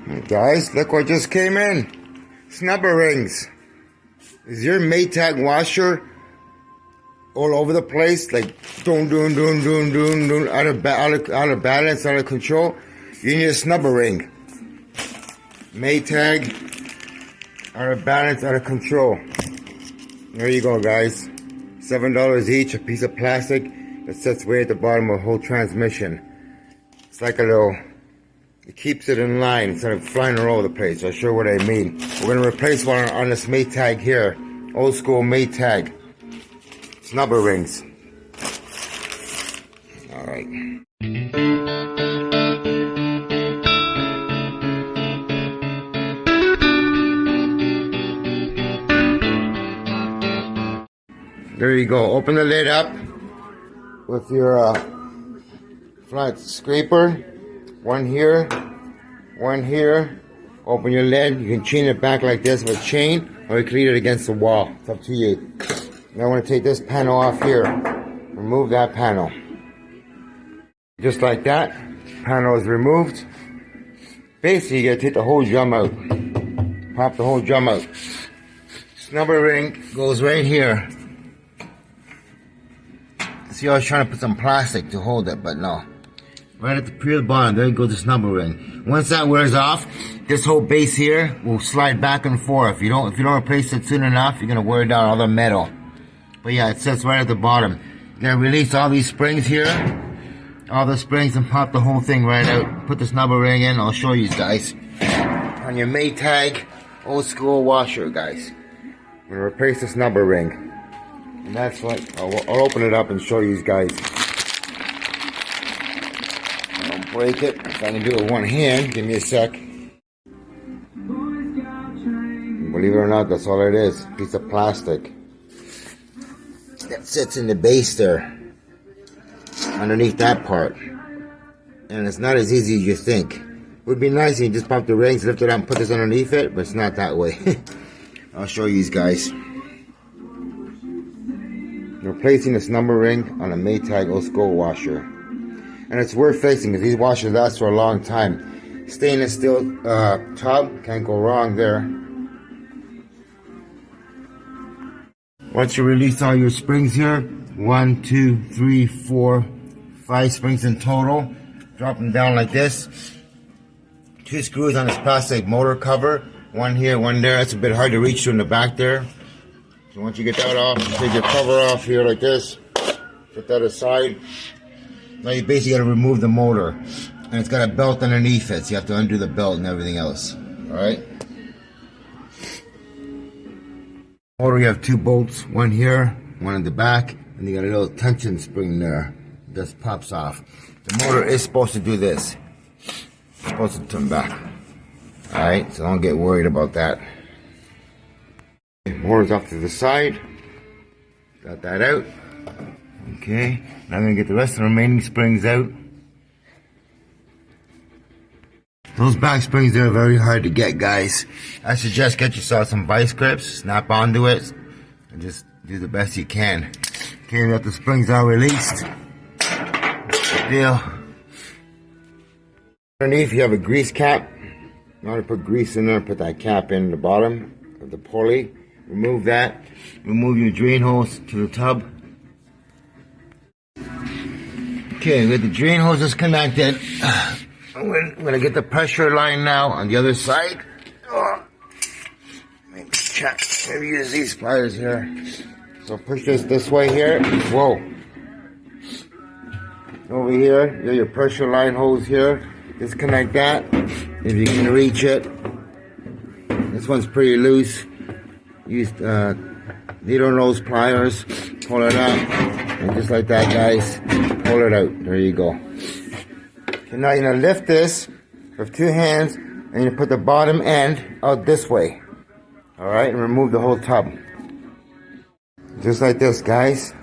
Guys, look what just came in. Snubber rings. Is your Maytag washer all over the place? Like, out of balance, out of control? You need a snubber ring. Maytag, out of balance, out of control. There you go, guys. $7 each, a piece of plastic that sits way at the bottom of the whole transmission. It's like a little... It keeps it in line instead of flying all over the place. I'll show you what I mean. We're going to replace one on this Maytag here. Old school Maytag. Snubber rings. Alright. There you go. Open the lid up with your flat scraper. One here, one here. Open your lid. You can chain it back like this with a chain, or you can lean it against the wall. It's up to you. Now I want to take this panel off here. Remove that panel. Just like that. Panel is removed. Basically, you gotta take the whole drum out. Pop the whole drum out. Snubber ring goes right here. See, I was trying to put some plastic to hold it, but no. Right at the pure bottom, there goes the snubber ring. Once that wears off, this whole base here will slide back and forth. If you don't replace it soon enough, you're gonna wear down all the metal. But yeah, it sits right at the bottom. You gotta release all these springs here, all the springs, and pop the whole thing right out. Put the snubber ring in. I'll show you guys on your Maytag old school washer, guys. I'm gonna replace the snubber ring, and that's what I'll open it up and show you guys. Break it. If I can do it with one hand, give me a sec. Believe it or not, that's all it is. A piece of plastic that sits in the base there, underneath that part. And it's not as easy as you think. It would be nice if you just pop the rings, lift it up, and put this underneath it, but it's not that way. I'll show you guys. Replacing this snubber ring on a Maytag old school washer. And it's worth fixing because these washers last for a long time. Stainless steel tub, can't go wrong there. Once you release all your springs here, 1, 2, 3, 4, 5 springs in total. Drop them down like this. 2 screws on this plastic motor cover. One here, one there. It's a bit hard to reach through in the back there. So once you get that off, take your cover off here like this. Put that aside. Now you basically got to remove the motor, and it's got a belt underneath it, so you have to undo the belt and everything else. Alright? Motor, you have 2 bolts, one here, one in the back, and you got a little tension spring there. It just pops off. The motor is supposed to do this. It's supposed to turn back. Alright, so don't get worried about that. Motor's off to the side. Got that out. Okay, now I'm going to get the rest of the remaining springs out. Those back springs there are very hard to get, guys. I suggest get yourself some vice grips, snap onto it, and just do the best you can. Okay, now that the springs are released, good deal. Underneath you have a grease cap. You want to put grease in there, put that cap in the bottom of the pulley. Remove that. Remove your drain hose to the tub. Okay, with the drain hoses connected, I'm going to get the pressure line now on the other side. Maybe check. Maybe use these pliers here. So push this way here. Whoa. Over here, you have your pressure line hose here. Disconnect that if you can reach it. This one's pretty loose. Use needle nose pliers. Pull it up. And just like that, guys. Pull it out. There you go. Okay, now you're going to lift this with 2 hands, and you put the bottom end out this way. Alright, and remove the whole tub. Just like this, guys.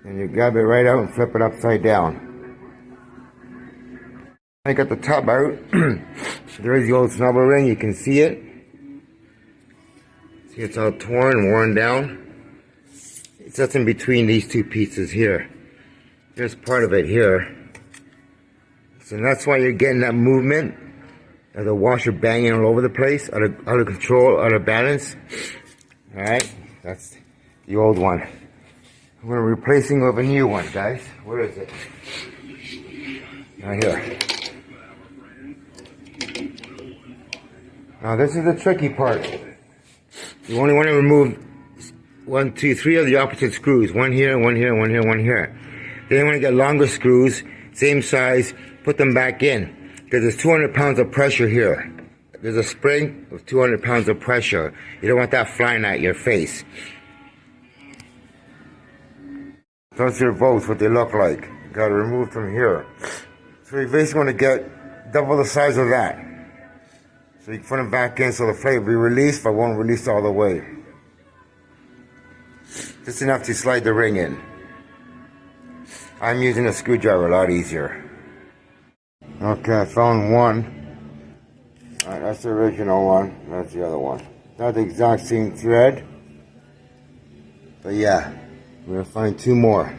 And you grab it right out and flip it upside down. I got the tub out. There's the old snubber ring. You can see it. See, it's all torn and worn down. It sits in between these 2 pieces here. There's part of it here. So that's why you're getting that movement. The washer banging all over the place, out of control, out of balance. Alright, that's the old one. We're replacing with a new one, guys. Where is it? Right here. Now this is the tricky part. You only want to remove 1, 2, 3 of the opposite screws. One here, one here, one here, one here. Then you want to get longer screws, same size, put them back in. Because there's 200 pounds of pressure here. There's a spring with 200 pounds of pressure. You don't want that flying at your face. Those are both what they look like. Got to remove from here. So you basically want to get double the size of that. So you can put them back in so the flame will be released, but won't release all the way. Just enough to slide the ring in. I'm using a screwdriver, a lot easier. Okay, I found one. Alright, that's the original one. That's the other one. Not the exact same thread. But yeah, we're going to find 2 more.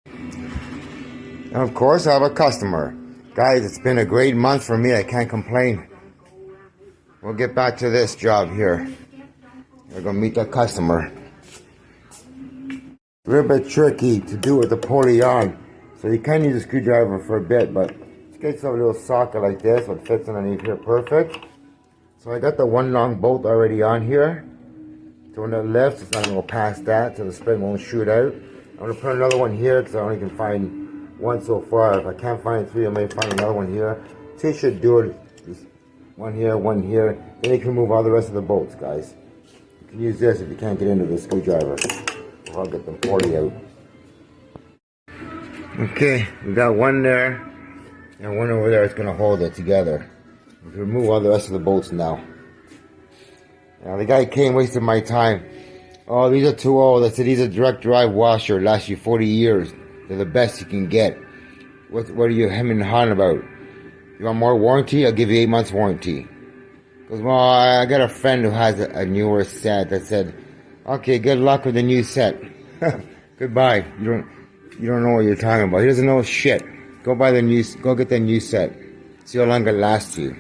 And of course, I have a customer. Guys, it's been a great month for me. I can't complain. We'll get back to this job here. We're going to meet the customer. A little bit tricky to do with the pulley on. So you can use a screwdriver for a bit, but just get yourself a little socket like this, what fits underneath here perfect. So I got the one long bolt already on here. So when it lifts, it's not going to go past that, so the spring won't shoot out. I'm going to put another one here, because I only can find 1 so far. If I can't find 3, I may find another one here. 2 should do it. Just 1 here, 1 here. Then you can remove all the rest of the bolts, guys. You can use this if you can't get into the screwdriver. I'll get the pulley out. Okay, we got one there, and one over there. It's going to hold it together. We can remove all the rest of the bolts now. Now the guy came, wasted my time. Oh, these are too old. I said, these are direct drive washer, last you 40 years. They're the best you can get. What are you hemming and hawing about? You want more warranty? I'll give you 8 months warranty. Goes, well, I got a friend who has a newer set. I said, okay, good luck with the new set. Goodbye. You don't know what you're talking about. He doesn't know shit. Go get the new set. See how long it lasts you.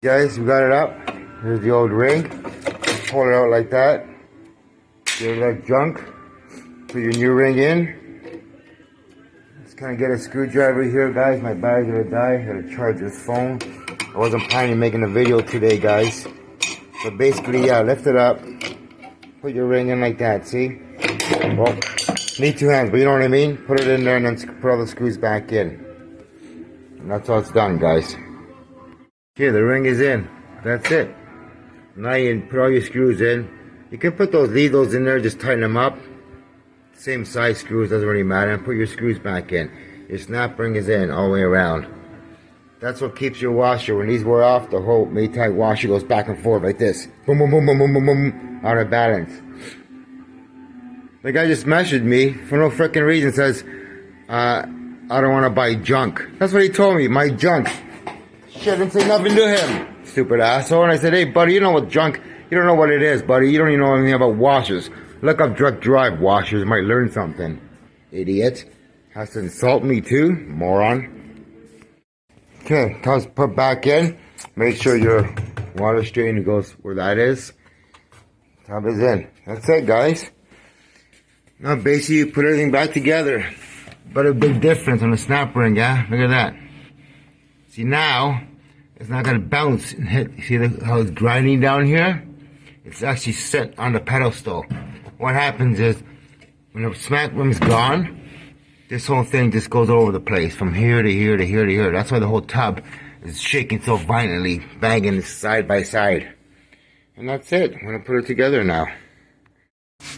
Guys, we got it up. Here's the old ring. Just pull it out like that. Get that junk. Put your new ring in. Just kind of get a screwdriver here, guys. My battery's gonna die. I gotta charge this phone. I wasn't planning on making a video today, guys. So basically, yeah, lift it up. Put your ring in like that, see? Well, need 2 hands, but you know what I mean? Put it in there and then put all the screws back in. And that's how it's done, guys. Okay, the ring is in. That's it. Now you put all your screws in. You can leave those in there, just tighten them up. Same size screws, doesn't really matter. And put your screws back in. Your snap ring is in all the way around. That's what keeps your washer. When these wear off, the whole Maytag washer goes back and forth like this. Boom, boom, boom, boom, boom, boom, boom. Out of balance. The guy just messaged me for no freaking reason, says, I don't want to buy junk. That's what he told me, my junk. Shit, I didn't say nothing to him. Stupid asshole. And I said, hey, buddy, you know what junk, you don't know what it is, buddy. You don't even know anything about washers. Look up direct drive washers, you might learn something. Idiot. Has to insult me too, moron. Okay, toss put back in. Make sure your water strainer goes where that is. Top is in. That's it, guys. Now basically you put everything back together. But a big difference on the snap ring, yeah? Look at that. See now, it's not gonna bounce and hit. See how it's grinding down here? It's actually set on the pedestal. What happens is, when the snap ring's gone, this whole thing just goes all over the place, from here to here to here to here. That's why the whole tub is shaking so violently, banging side by side. And that's it. I'm gonna put it together now.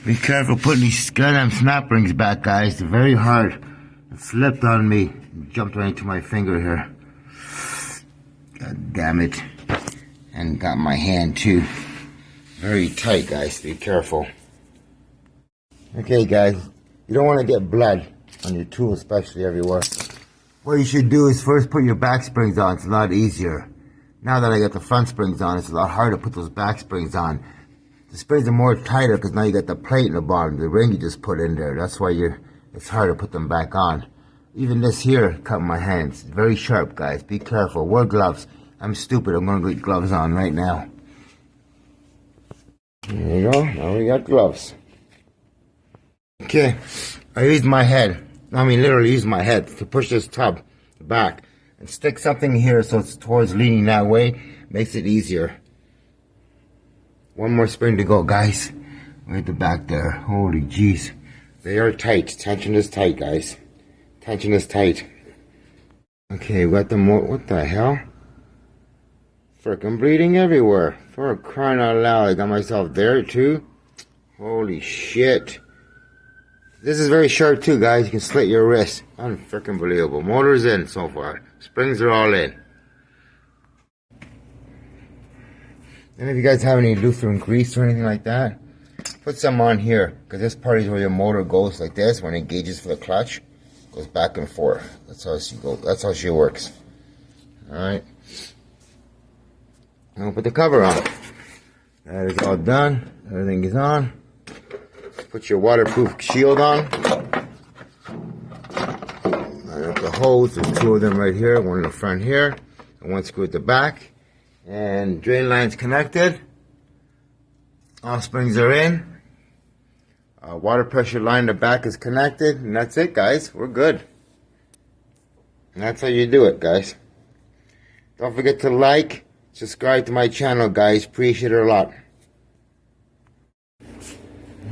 Be careful putting these goddamn snap rings back, guys. They're very hard. It slipped on me. It jumped right into my finger here. God damn it. And got my hand too. Very tight, guys. Be careful. Okay, guys. You don't want to get blood on your tool, especially everywhere. What you should do is first put your back springs on. It's a lot easier. Now that I got the front springs on, it's a lot harder to put those back springs on. The springs are more tighter because now you got the plate in the bottom, the ring you just put in there. That's why it's hard to put them back on. Even this here cut my hands. Very sharp, guys. Be careful. Wear gloves. I'm stupid. I'm gonna get gloves on right now. There you go. Now we got gloves. Okay. I used my head. I mean, literally used my head to push this tub back and stick something here so it's towards leaning that way. Makes it easier. One more spring to go, guys. Right at the back there. Holy jeez. They are tight. Tension is tight, guys. Tension is tight. Okay, we got the what the hell? Frickin' bleeding everywhere. For crying out loud, I got myself there too. Holy shit. This is very sharp too, guys. You can slit your wrist. Unfrickin' believable. Motor's in so far. Springs are all in. And if you guys have any Lutheran grease or anything like that, put some on here. Because this part is where your motor goes like this when it engages for the clutch. Goes back and forth. That's how she goes. That's how she works. Alright. Now put the cover on. That is all done. Everything is on. Put your waterproof shield on. I got the hose. There's two of them right here. One in the front here. And one screw at the back. And drain line's connected. All springs are in. Water pressure line in the back is connected. And that's it, guys. We're good. And that's how you do it, guys. Don't forget to like, subscribe to my channel, guys. Appreciate it a lot.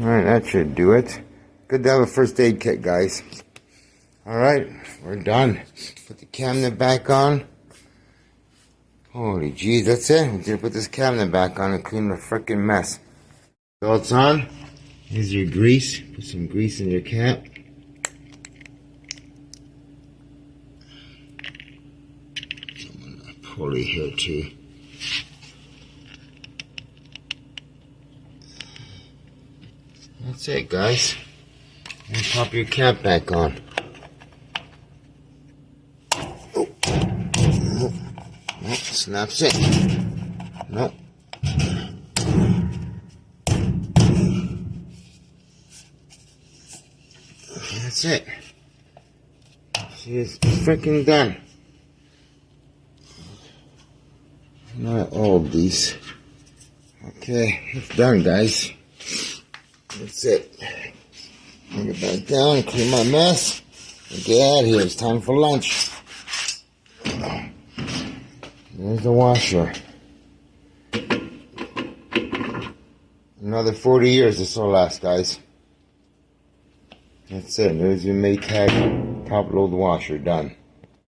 Alright, that should do it. Good to have a first aid kit, guys. Alright, we're done. Put the cabinet back on. Holy jeez, that's it. We're gonna put this cabinet back on and clean the frickin' mess. So it's on. Here's your grease. Put some grease in your cap. Some pulley here too. That's it, guys. And pop your cap back on. Oh. Nope. Nope. Snaps it. Nope. That's it. She is freaking done. Not all of these. Okay, it's done, guys. That's it. Bring it back down, clean my mess, and get out of here. It's time for lunch. There's the washer. Another 40 years this will last, guys. That's it. There's your Maytag top load washer done.